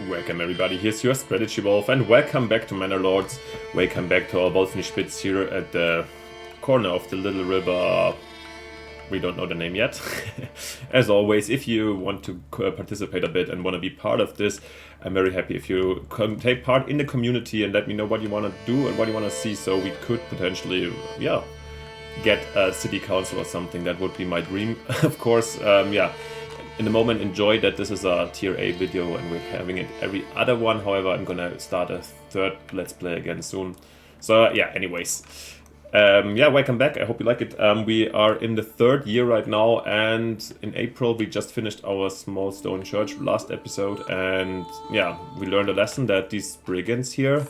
Welcome everybody, here's your Strategy Wolf and welcome back to Manor Lords. Welcome back to our Wolfenspitz here at the corner of the little river. We don't know the name yet. As always, if you want to participate a bit and want to be part of this, I'm very happy if you can take part in the community and let me know what you want to do and what you want to see, so we could potentially, get a city council or something. That would be my dream, of course. In the moment, enjoy that this is a tier A video and we're having it every other one. However, I'm gonna start a third Let's Play again soon. So anyways. Welcome back. I hope you like it. We are in the third year right now, and in April we just finished our small stone church last episode, and we learned a lesson that these brigands here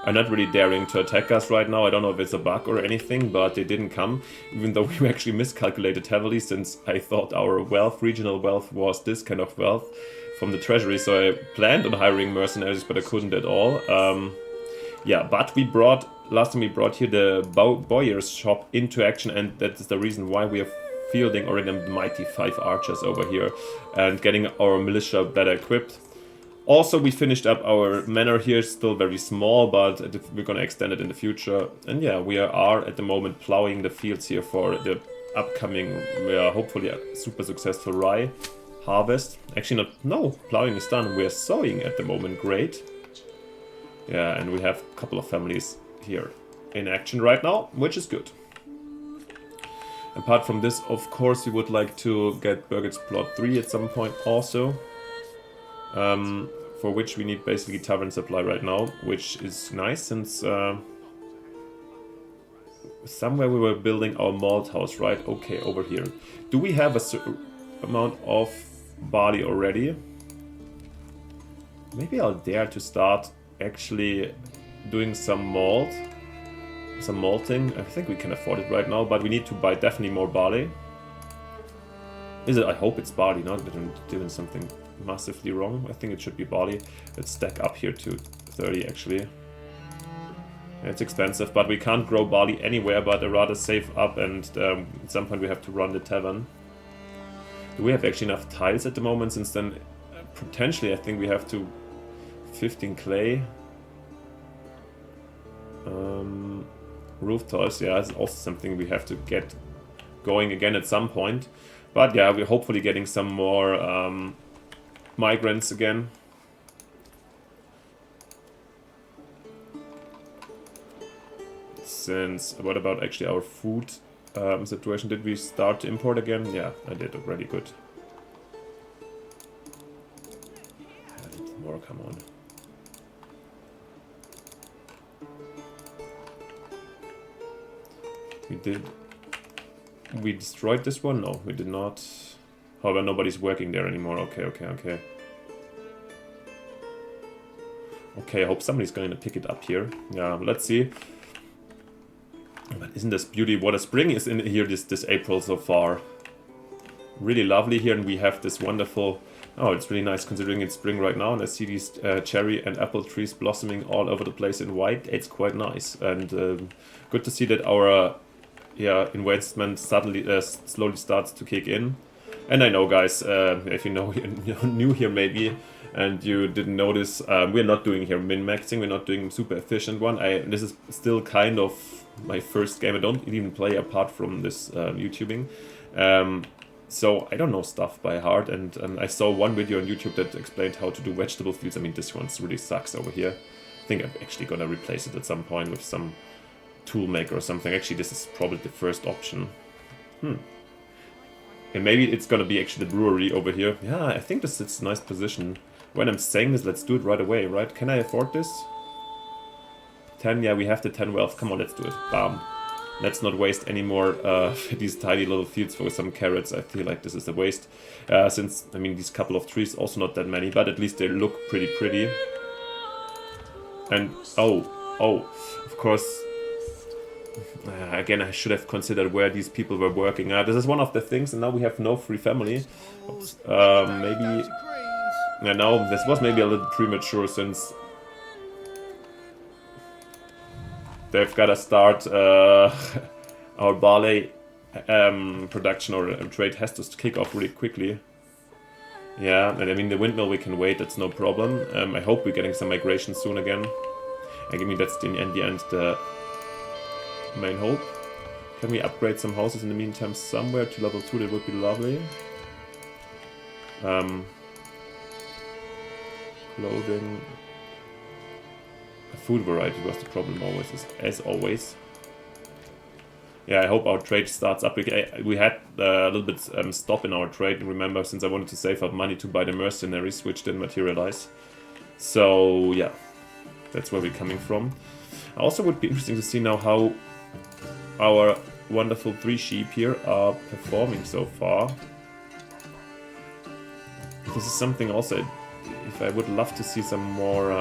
are not really daring to attack us right now. I don't know if it's a bug or anything, but they didn't come, even though we actually miscalculated heavily, since I thought our wealth, regional wealth, was this kind of wealth from the treasury, so I planned on hiring mercenaries, but I couldn't at all. But we brought, last time we brought here the Bowyer's shop into action, and that is the reason why we are fielding already the mighty 5 archers over here and getting our militia better equipped. Also, we finished up our manor here, still very small, but we're gonna extend it in the future. And we are at the moment plowing the fields here for the upcoming, hopefully a super successful rye harvest. Actually plowing is done, we're sowing at the moment, great. Yeah, and we have a couple of families here in action right now, which is good. Apart from this, of course, we would like to get Birgit's Plot 3 at some point also. For which we need basically Tavern supply right now, which is nice since somewhere we were building our malt house, right? Okay, over here. Do we have a certain amount of barley already? Maybe I'll dare to start actually doing some malting. I think we can afford it right now, but we need to buy definitely more barley. Is it? I hope it's barley, not that I'm doing something massively wrong. I think it should be barley. Let's stack up here to 30 actually. It's expensive, but we can't grow barley anywhere, but I'd rather save up, and at some point we have to run the tavern. Do we have actually enough tiles at the moment? Since then, potentially I think we have to 15 clay. Roof tiles, it's also something we have to get going again at some point. But we're hopefully getting some more migrants again. Since, what about actually our food situation? Did we start to import again? Yeah, I did already, good. More, come on. We destroyed this one? No, we did not. However, nobody's working there anymore. Okay. Okay, I hope somebody's going to pick it up here. Yeah, let's see. But isn't this beauty? What a spring is in here this April so far. Really lovely here, and we have this wonderful... Oh, it's really nice considering it's spring right now, and I see these cherry and apple trees blossoming all over the place in white. It's quite nice, and good to see that our investment suddenly slowly starts to kick in. And I know, guys, if you know, you're new here maybe, and you didn't notice, we're not doing here min-maxing, we're not doing super efficient one. This is still kind of my first game. I don't even play apart from this YouTubing. So I don't know stuff by heart, and I saw one video on YouTube that explained how to do vegetable fields. I mean, this one really sucks over here. I think I'm actually gonna replace it at some point with some tool maker or something. Actually, this is probably the first option. And maybe it's gonna be actually the brewery over here. Yeah, I think this is a nice position. When I'm saying this, let's do it right away, right? Can I afford this? 10, we have the 10 wealth. Come on, let's do it. Bam. Let's not waste any more these tiny little fields for some carrots. I feel like this is a waste. Since, I mean, these couple of trees, also not that many, but at least they look pretty. And, of course... again, I should have considered where these people were working. This is one of the things, and now we have no free family. Oops. Maybe... no, this was maybe a little premature, since... they've got to start... our barley production or trade has to kick off really quickly. Yeah, and I mean the windmill we can wait, that's no problem. I hope we're getting some migration soon again. I mean that's in the end the main hope. Can we upgrade some houses in the meantime somewhere to level 2? That would be lovely. Clothing. Food variety was the problem always, as always. Yeah, I hope our trade starts up. We had a little bit stop in our trade, remember, since I wanted to save up money to buy the mercenaries, which didn't materialize. So, yeah, that's where we're coming from. Also would be interesting to see now how our wonderful 3 sheep here are performing so far. This is something also, if I would love to see some more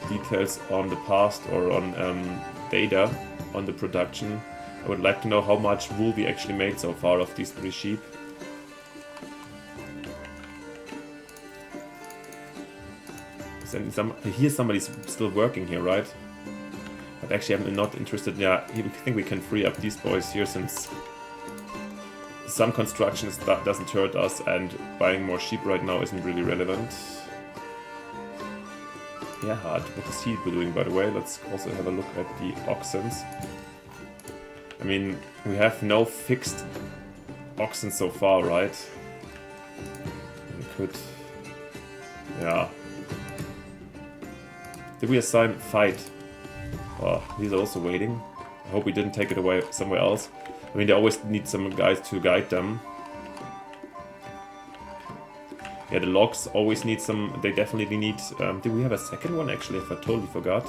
details on the past or on data on the production. I would like to know how much wool we actually made so far of these 3 sheep. Here somebody's still working here, right? But actually I'm not interested. Yeah, I think we can free up these boys here since some construction doesn't hurt us and buying more sheep right now isn't really relevant. Yeah, what is he doing, by the way? Let's also have a look at the oxens. I mean, we have no fixed oxen so far, right? We could... yeah. Did we assign fight? Oh, he's also waiting. I hope we didn't take it away somewhere else. I mean, they always need some guys to guide them. Yeah, the logs always need some... they definitely need... did we have a second one? Actually, I totally forgot.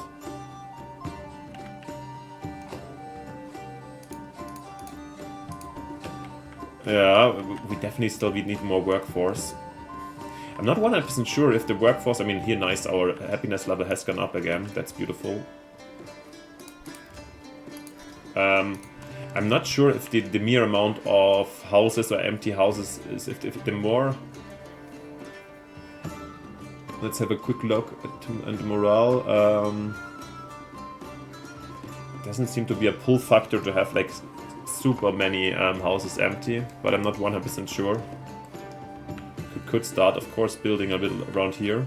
Yeah, we definitely still need more workforce. I'm not 100% sure if the workforce... I mean, here, nice, our happiness level has gone up again. That's beautiful. I'm not sure if the mere amount of houses or empty houses is... if the more... Let's have a quick look at the morale. Doesn't seem to be a pull factor to have like super many houses empty, but I'm not 100% sure. We could start, of course, building a little around here.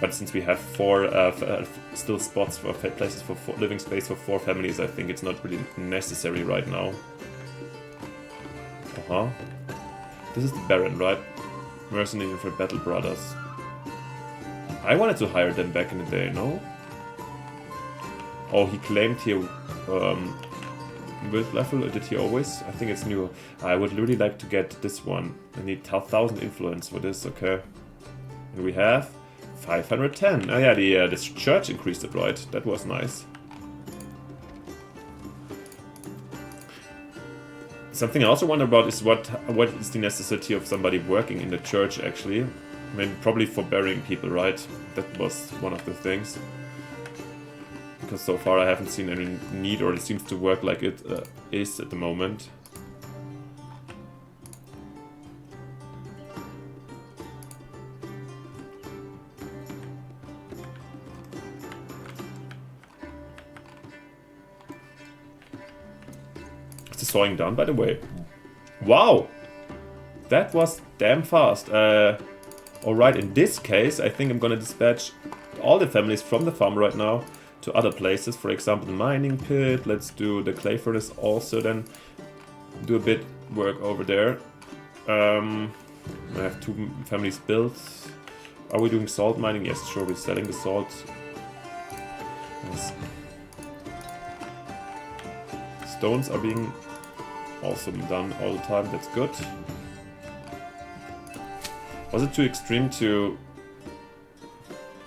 But since we have 4 still spots for places for living space for 4 families, I think it's not really necessary right now. This is the Baron, right? Mercenary for Battle Brothers. I wanted to hire them back in the day, no? Oh, he claimed here with level, did he always? I think it's new. I would really like to get this one. I need 1000 influence for this, okay. And we have 510. Oh yeah, this church increased it, right? That was nice. Something I also wonder about is what is the necessity of somebody working in the church, actually. I mean, probably for burying people, right? That was one of the things. Because so far I haven't seen any need, or it seems to work like it is at the moment. Is the sawing done, by the way? Wow! That was damn fast. Alright, in this case, I think I'm gonna dispatch all the families from the farm right now to other places. For example, the mining pit. Let's do the clay furnace also, then do a bit work over there. I have 2 families built. Are we doing salt mining? Yes, sure, we're selling the salt. Yes. Stones are being also done all the time, that's good. Was it too extreme to...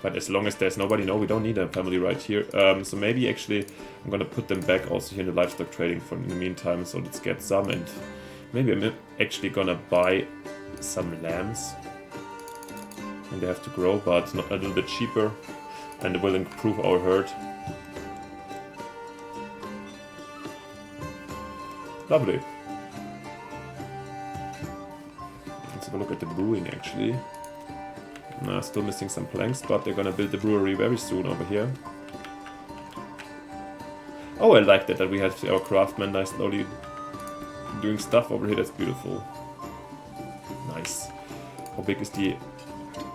But as long as there's nobody, no, we don't need a family right here. So maybe actually I'm gonna put them back also here in the livestock trading for in the meantime, so let's get some, and maybe I'm actually gonna buy some lambs. And they have to grow, but not a little bit cheaper, and it will improve our herd. Lovely. Let's have a look at the brewing actually. Nah, still missing some planks, but they're gonna build the brewery very soon over here. Oh, I like that we have our craftsmen nice slowly doing stuff over here, that's beautiful. Nice. How big is the...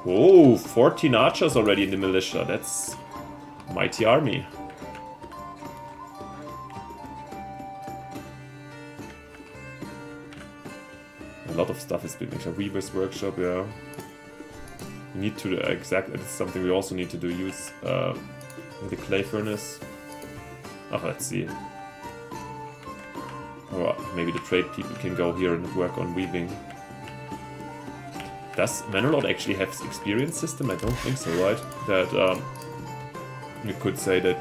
Oh, 14 archers already in the militia. That's mighty army. A lot of stuff is building. A weaver's workshop, yeah. We need to exactly. It's something we also need to do. Use the clay furnace. Oh, let's see. Or maybe the trade people can go here and work on weaving. Does Manor actually have experience system? I don't think so, right? That you could say that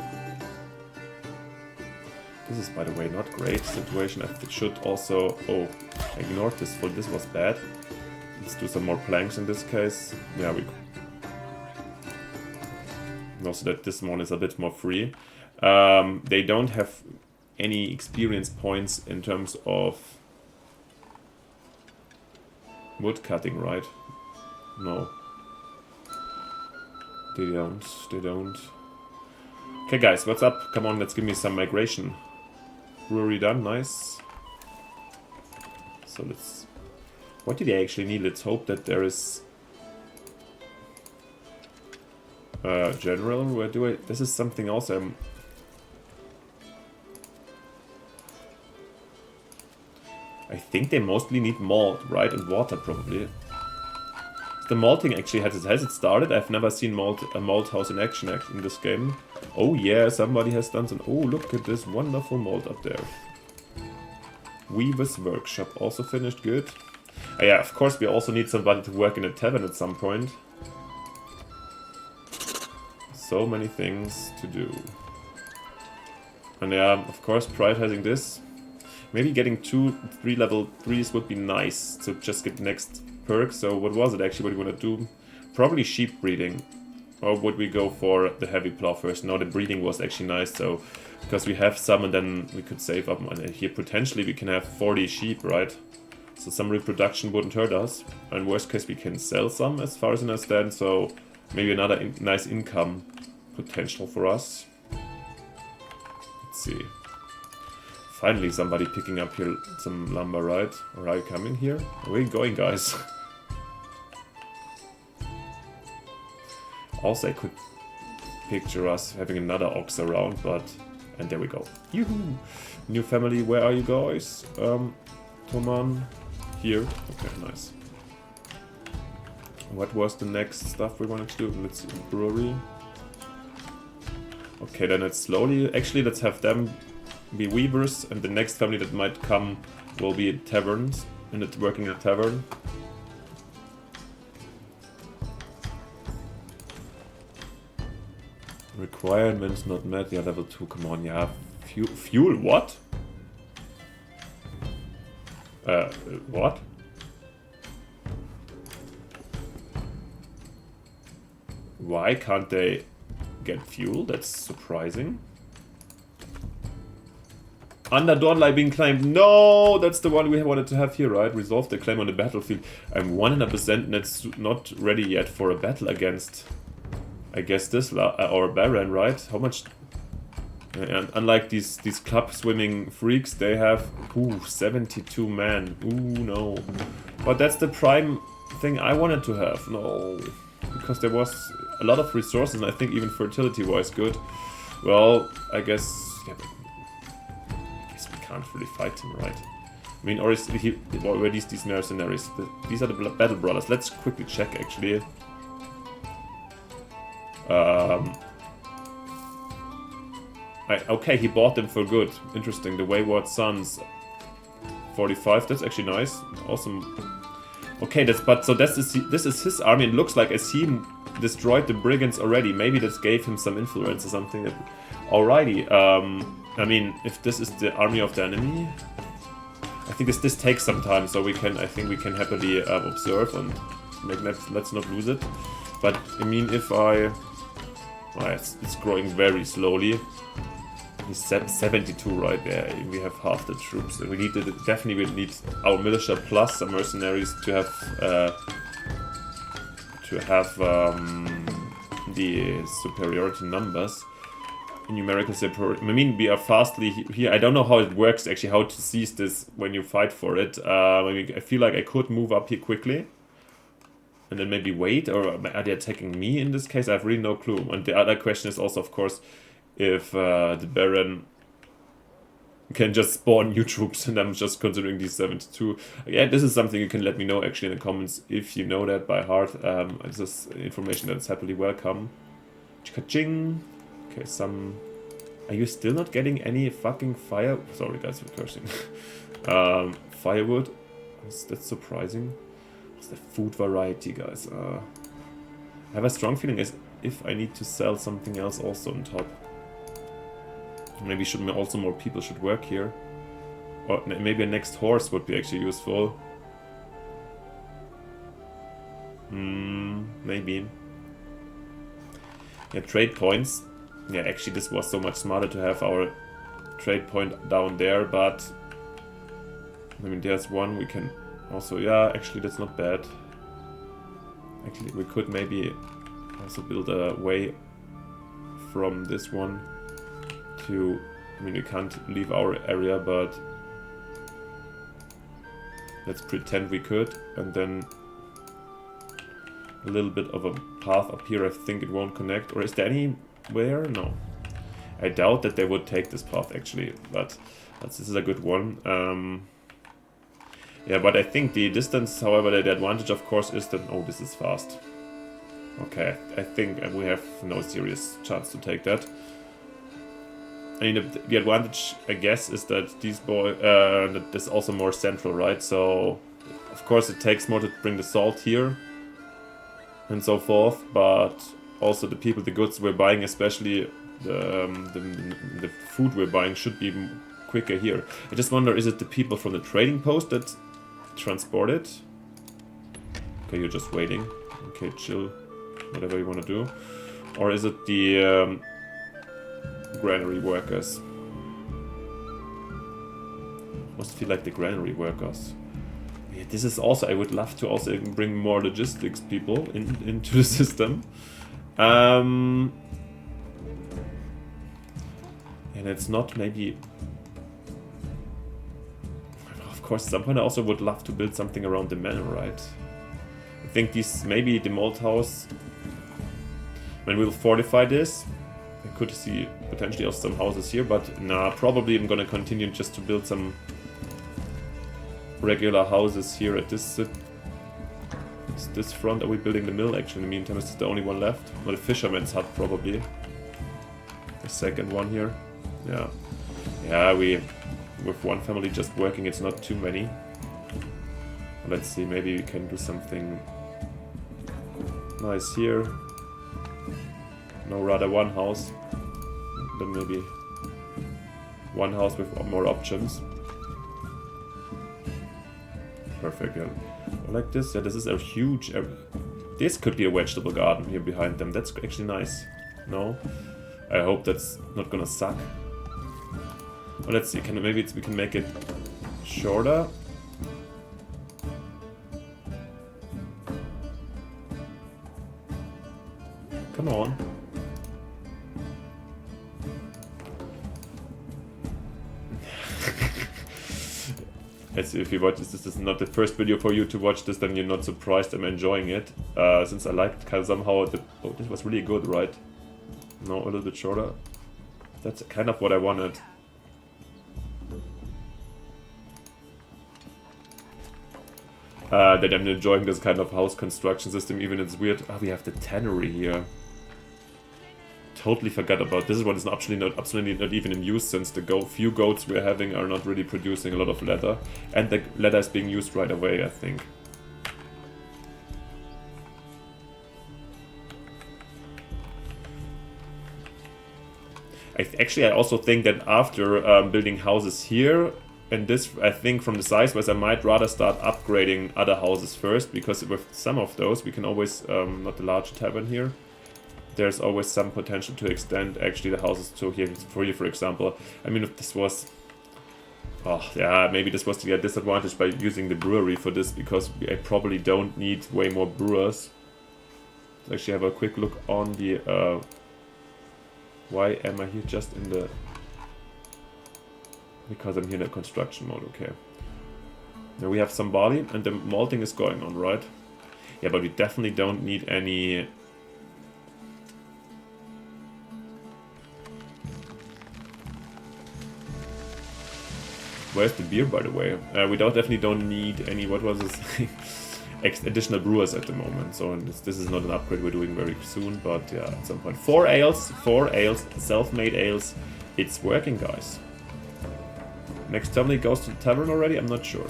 this is, by the way, not great situation. I should also... Oh, I ignored this. For this was bad. Let's do some more planks in this case. Yeah, we... And also that this one is a bit more free. They don't have any experience points in terms of wood cutting, right? No. They don't. Okay, guys, what's up? Come on, let's give me some migration. Brewery done, nice. So let's... What do they actually need? Let's hope that there is... general, where do I... This is something else I think they mostly need malt, right? And water, probably. The malting actually has it started? I've never seen a malt house in action in this game. Oh yeah, somebody has done some... Oh, look at this wonderful malt up there. Weaver's workshop also finished, good. Yeah, of course we also need somebody to work in a tavern at some point. So many things to do. And yeah, of course, prioritizing this. Maybe getting 2-3 level 3s would be nice to just get the next perk. So what was it actually what we want to do? Probably sheep breeding. Or would we go for the heavy plow first? No, the breeding was actually nice, so because we have some and then we could save up money. Here potentially we can have 40 sheep, right? So some reproduction wouldn't hurt us. And worst case we can sell some as far as I understand, so maybe another nice income potential for us. Let's see. Finally somebody picking up here some lumber, right? Or are you coming here? Where are you going, guys? Also, I could picture us having another ox around, but... And there we go. Yoo-hoo! New family, where are you guys? Toman? Here. Okay, nice. What was the next stuff we wanted to do? Let's see, brewery. Okay, then it's slowly... Actually, let's have them be weavers, and the next family that might come will be taverns, and it's working at tavern. Requirements not met. Yeah, level 2. Come on, yeah. Fuel? What? What? Why can't they get fuel? That's surprising. Under Dornley being claimed. No, that's the one we wanted to have here, right? Resolve the claim on the battlefield. I'm 100% not ready yet for a battle against... I guess this or Baron, right? How much? And unlike these club swimming freaks, they have 72 men. Ooh, no. But that's the prime thing I wanted to have. No, because there was a lot of resources, and I think even fertility-wise good. Well, I guess. Yeah, I guess we can't really fight him, right? I mean, or is he? Or were these mercenaries? These are the battle brothers. Let's quickly check, actually. Okay, he bought them for good. Interesting. The Wayward Sons, 45. That's actually nice. Awesome. Okay, this is his army. It looks like as he destroyed the brigands already. Maybe this gave him some influence or something. Alrighty. I mean, if this is the army of the enemy, I think this takes some time. So I think we can happily observe and let's not lose it. But I mean, if it's growing very slowly. He's 72 right there. We have half the troops. We need definitely need our militia plus some mercenaries to have the superiority numbers. Numerical superiority. I mean, we are fastly here. I don't know how it works actually. How to seize this when you fight for it. I mean, I feel like I could move up here quickly. and then maybe wait, or are they attacking me in this case? I have really no clue. And the other question is also, of course, if the Baron can just spawn new troops, and I'm just considering these 72. Yeah, this is something you can let me know actually in the comments if you know that by heart. This is information that's happily welcome. Ching. Okay, some. Are you still not getting any fucking fire? Sorry, guys, for cursing. Firewood. That's surprising. What's the food variety, guys? I have a strong feeling as if I need to sell something else also on top. Maybe also more people should work here. Or maybe a next horse would be actually useful. Maybe. Yeah, trade points. Yeah, actually this was so much smarter to have our trade point down there, but I mean there's one we can also, yeah, actually that's not bad. Actually we could maybe also build a way from this one to, I mean we can't leave our area, but let's pretend we could, and then a little bit of a path up here. I think it won't connect, or is there anywhere? No. I doubt that they would take this path actually, but this is a good one. Yeah, but I think the distance, however, the advantage of course is that, oh, this is fast. Okay, I think we have no serious chance to take that. I mean, the advantage, I guess, is that these that is also more central, right? So, of course, it takes more to bring the salt here and so forth, but also the people, the goods we're buying, especially the food we're buying, should be quicker here. I just wonder, is it the people from the trading post that transport it? Okay, you're just waiting. Okay, chill, whatever you want to do. Or is it the granary workers? Must feel like the granary workers. Yeah, this is also, I would love to also bring more logistics people into the system. And it's not maybe... Of course, at some point I also would love to build something around the manor, right? I think these, maybe the malt house, when we'll fortify this, I could see potentially also some houses here, but nah, probably I'm gonna continue just to build some regular houses here at this front. Are we building the mill actually in the meantime? Is this the only one left? Well, the fisherman's hut probably. The second one here. Yeah. Yeah, with one family just working, it's not too many. Let's see, maybe we can do something nice here. No, rather one house. Then maybe one house with more options. Perfect, yeah. I like this. Yeah, this is a huge area. This could be a vegetable garden here behind them. That's actually nice. No? I hope that's not gonna suck. Well, let's see. Maybe we can make it shorter. Come on. As if you watch this is not the first video for you to watch this, then you're not surprised I'm enjoying it. Since I liked kind of somehow oh, this was really good, right? No, a little bit shorter. That's kind of what I wanted. That I'm enjoying this kind of house construction system, even it's weird. We have the tannery here. Totally forgot about this. Is what is absolutely not even in use, since the few goats we're having are not really producing a lot of leather, and the leather is being used right away, I think. Actually, I also think that after building houses here, and this, I think from the size-wise, I might rather start upgrading other houses first, because with some of those, we can always, not the large tavern here, there's always some potential to extend actually the houses to here, for example. I mean, if this was... Oh, yeah, maybe this was the disadvantage by using the brewery for this, because I probably don't need way more brewers. Let's actually have a quick look on the... Why am I here just in the... Because I'm here in the construction mode, okay. Now we have some barley, and the malting is going on, right? Yeah, but we definitely don't need any... Where's the beer, by the way? We definitely don't need any... What was this? Additional brewers at the moment. So this is not an upgrade we're doing very soon, but yeah, at some point. 4 ales, self-made ales. It's working, guys. Next family goes to the tavern already? I'm not sure.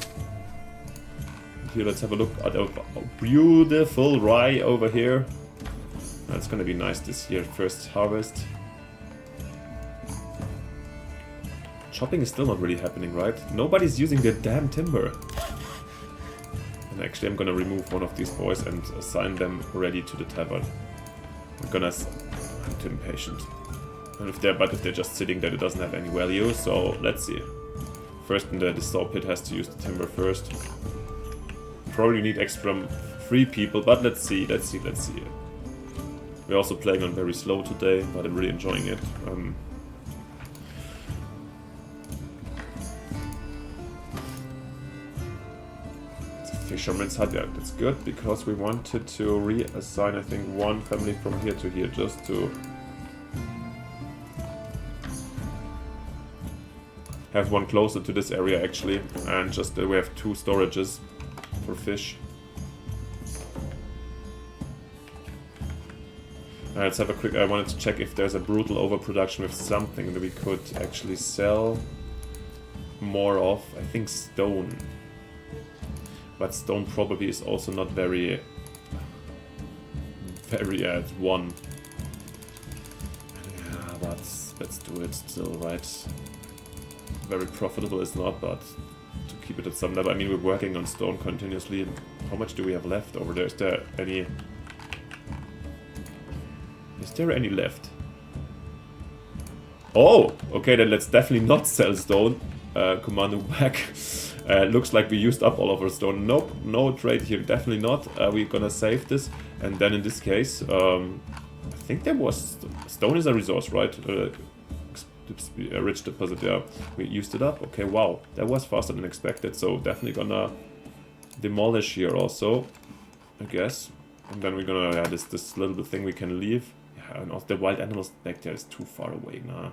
Here, let's have a look at our beautiful rye over here. That's gonna be nice this year, first harvest. Chopping is still not really happening, right? Nobody's using their damn timber. And actually I'm gonna remove one of these boys and assign them ready to the tavern. I'm too impatient. And if they're just sitting there, it doesn't have any value, so let's see. First the saw pit has to use the timber first. Probably need extra 3 people, but let's see. We're also playing on very slow today, but I'm really enjoying it. It's a fisherman's hut, yeah, that's good, because we wanted to reassign, I think, 1 family from here to here, just to have one closer to this area, actually, and just we have 2 storages for fish. Let's have a quick... I wanted to check if there's a brutal overproduction with something that we could actually sell more of. I think stone. But stone probably is also not very at 1. Yeah, but let's do it still, right? Very profitable is not, but to keep it at some level. I mean, we're working on stone continuously. How much do we have left over there? Is there any left? Oh, okay, then let's definitely not sell stone. Commando back. Looks like we used up all of our stone. Nope, no trade here, definitely not. We're gonna save this, and then in this case, I think there was... Stone is a resource, right? A rich deposit, yeah. We used it up. Okay, wow. That was faster than expected, so definitely gonna demolish here also, I guess. And then we're gonna... Yeah, this little bit thing we can leave. Yeah, and also the wild animals back there is too far away, nah.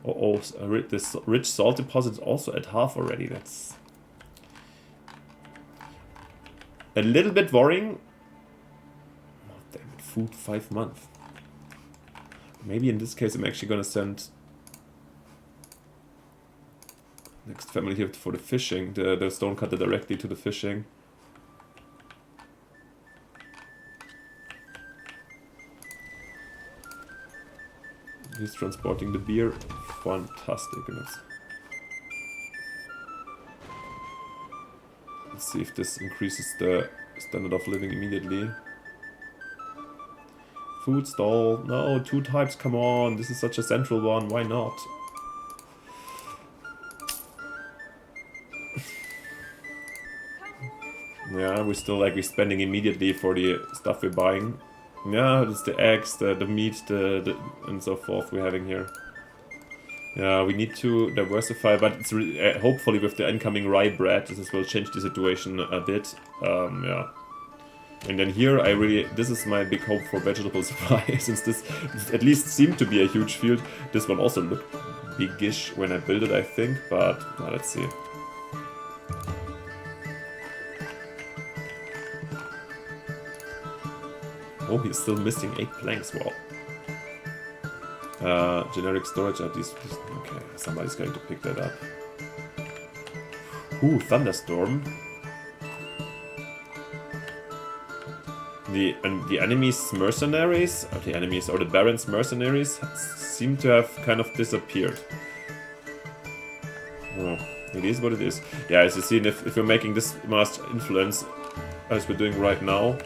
Oh, this rich salt deposit is also at half already. That's a little bit worrying. Oh, damn it, food 5 months. Maybe in this case I'm actually gonna send next family here for the fishing, the stone cutter directly to the fishing. He's transporting the beer. Fantastic. Let's see if this increases the standard of living immediately. Food stall. No, 2 types, come on. This is such a central one. Why not? Yeah, we're spending immediately for the stuff we're buying. Yeah, it's the eggs, the meat, and so forth we're having here. Yeah, we need to diversify, but it's really, hopefully with the incoming rye bread, this will change the situation a bit. Yeah. And then here, this is my big hope for vegetable supply, since this at least seemed to be a huge field. This one also looked biggish when I built it, I think, but let's see. Oh, he's still missing 8 planks, wow. Generic storage at these... Okay, somebody's going to pick that up. Ooh, thunderstorm. The enemy's mercenaries, or the enemies, or the Baron's mercenaries, seem to have kind of disappeared. Oh, it is what it is. Yeah, as you see, if we're making this much influence, as we're doing right now,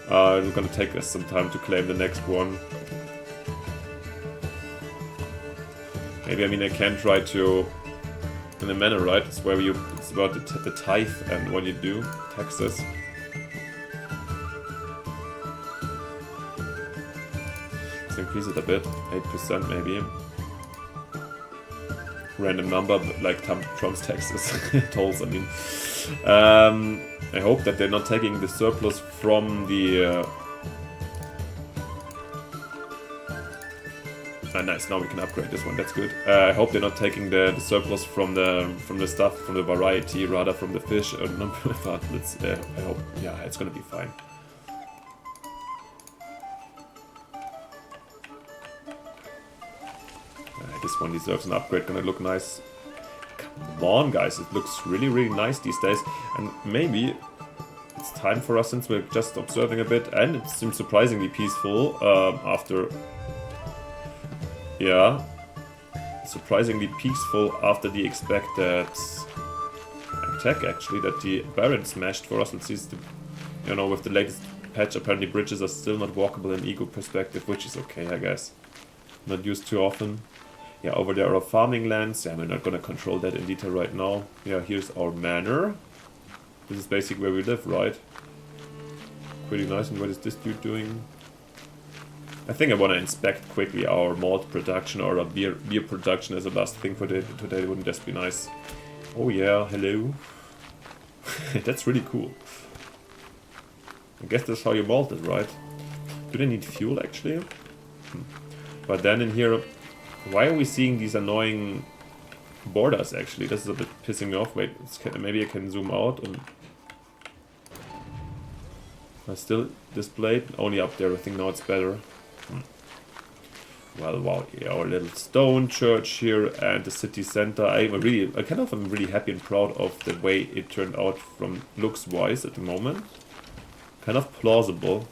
it's gonna take us some time to claim the next one. Maybe, I mean, I can try to... In the Manor, right? It's where it's about the tithe and what you do, taxes. Let's increase it a bit, 8% maybe. Random number, but like Trump's taxes, tolls, I mean. I hope that they're not taking the surplus from the... nice, now we can upgrade this one, that's good. I hope they're not taking the surplus from the stuff, from the variety, rather from the fish. But let's, I hope, yeah, it's gonna be fine. This one deserves an upgrade, gonna look nice. Come on, guys, it looks really, really nice these days. And maybe it's time for us, since we're just observing a bit, and it seems surprisingly peaceful after... Yeah, surprisingly peaceful after the expected attack, actually, that the Baron smashed for us. Let's see, you know, with the latest patch, apparently bridges are still not walkable in Ego perspective, which is okay, I guess. Not used too often. Yeah, over there are farming lands. Yeah, we're not gonna control that in detail right now. Yeah, here's our manor. This is basically where we live, right? Pretty nice. And what is this dude doing? I think I want to inspect quickly our malt production or our beer production as a last thing for today. Wouldn't just be nice? Oh yeah, hello. That's really cool. I guess that's how you malt it, right? Do they need fuel, actually? But then in here, why are we seeing these annoying borders, actually? This is a bit pissing me off. Wait, maybe I can zoom out. And I still displayed only up there. I think now it's better. Well, wow, yeah, our little stone church here and the city center. I'm really happy and proud of the way it turned out from looks-wise at the moment. Kind of plausible.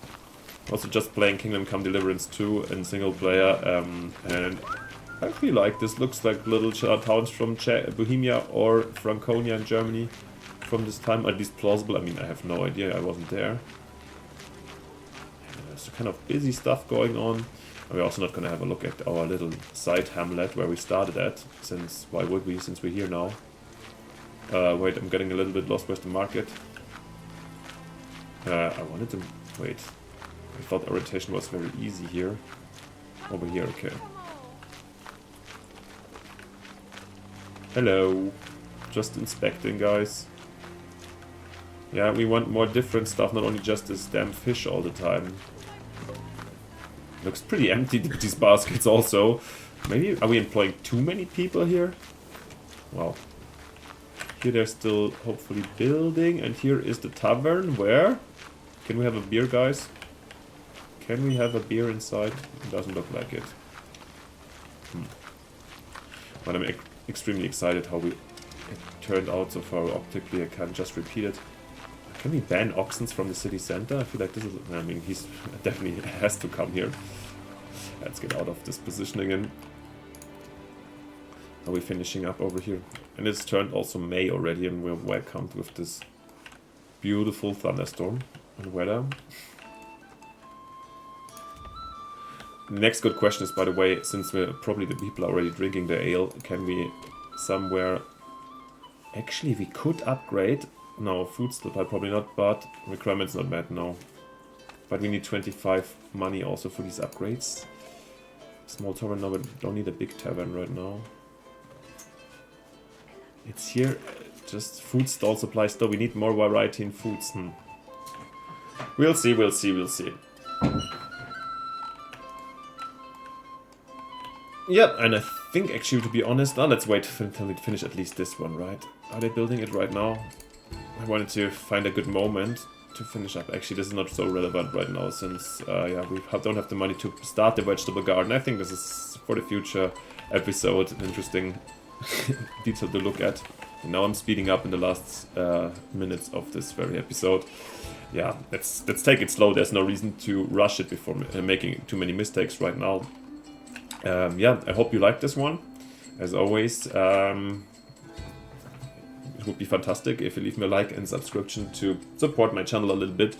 Also just playing Kingdom Come Deliverance 2 in single player, and I feel like this looks like little towns from Bohemia or Franconia in Germany from this time, at least plausible. I mean, I have no idea, I wasn't there. There's kind of busy stuff going on. We're also not going to have a look at our little side hamlet where we started at, since, why would we, since we're here now. Wait, I'm getting a little bit lost. Where's the market? I wanted to, wait, I thought orientation was very easy here. Over here, okay. Hello, just inspecting, guys. Yeah, we want more different stuff, not only just this damn fish all the time. Looks pretty empty, these baskets also. Maybe, are we employing too many people here? Wow. Here they're still hopefully building, and here is the tavern, where? Can we have a beer, guys? Can we have a beer inside? It doesn't look like it. But I'm extremely excited how it turned out so far optically. I can't just repeat it. Can we ban oxen from the city center? I feel like this is... I mean, he's definitely has to come here. Let's get out of this position again. Are we finishing up over here? And it's turned also May already, and we're welcomed with this beautiful thunderstorm and weather. Next good question is, by the way, since we're probably the people are already drinking the ale, can we somewhere... Actually, we could upgrade... No, food supply probably not, but requirements not bad, no. But we need 25 money also for these upgrades. Small tavern, no, but don't need a big tavern right now. It's here, just food stall supply store. We need more variety in foods. We'll see, we'll see, we'll see. Yeah, and I think actually, to be honest, now let's wait until we finish at least this one, right? Are they building it right now? I wanted to find a good moment to finish up. Actually, this is not so relevant right now, since yeah, we don't have the money to start the vegetable garden. I think this is for the future episode, an interesting detail to look at. And now I'm speeding up in the last minutes of this very episode. Yeah, let's take it slow. There's no reason to rush it before making too many mistakes right now. Yeah, I hope you liked this one. As always, it would be fantastic if you leave me a like and subscription to support my channel a little bit.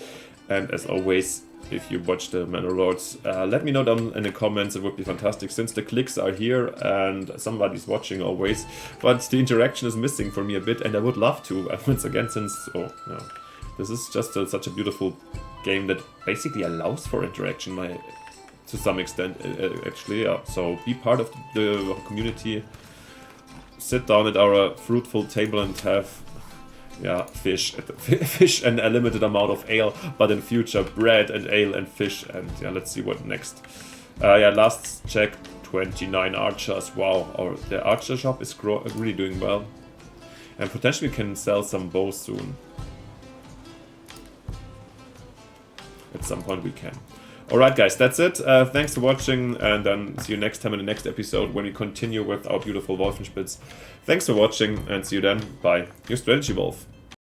And as always, if you watch the Manor Lords, let me know down in the comments. It would be fantastic, since the clicks are here and somebody's watching always, but the interaction is missing for me a bit, and I would love to once again, since this is just such a beautiful game that basically allows for interaction to some extent, actually. Yeah. So be part of the community. Sit down at our fruitful table and have Yeah, fish. Fish and a limited amount of ale, but in future bread and ale and fish. And yeah, let's see what next. Yeah, last check, 29 archers. Wow, the archer shop is really doing well. And potentially we can sell some bows soon. At some point we can. Alright guys, that's it. Thanks for watching, and then see you next time in the next episode when we continue with our beautiful Wolfenspitz. Thanks for watching, and see you then. Bye. Your Strategy Wolf.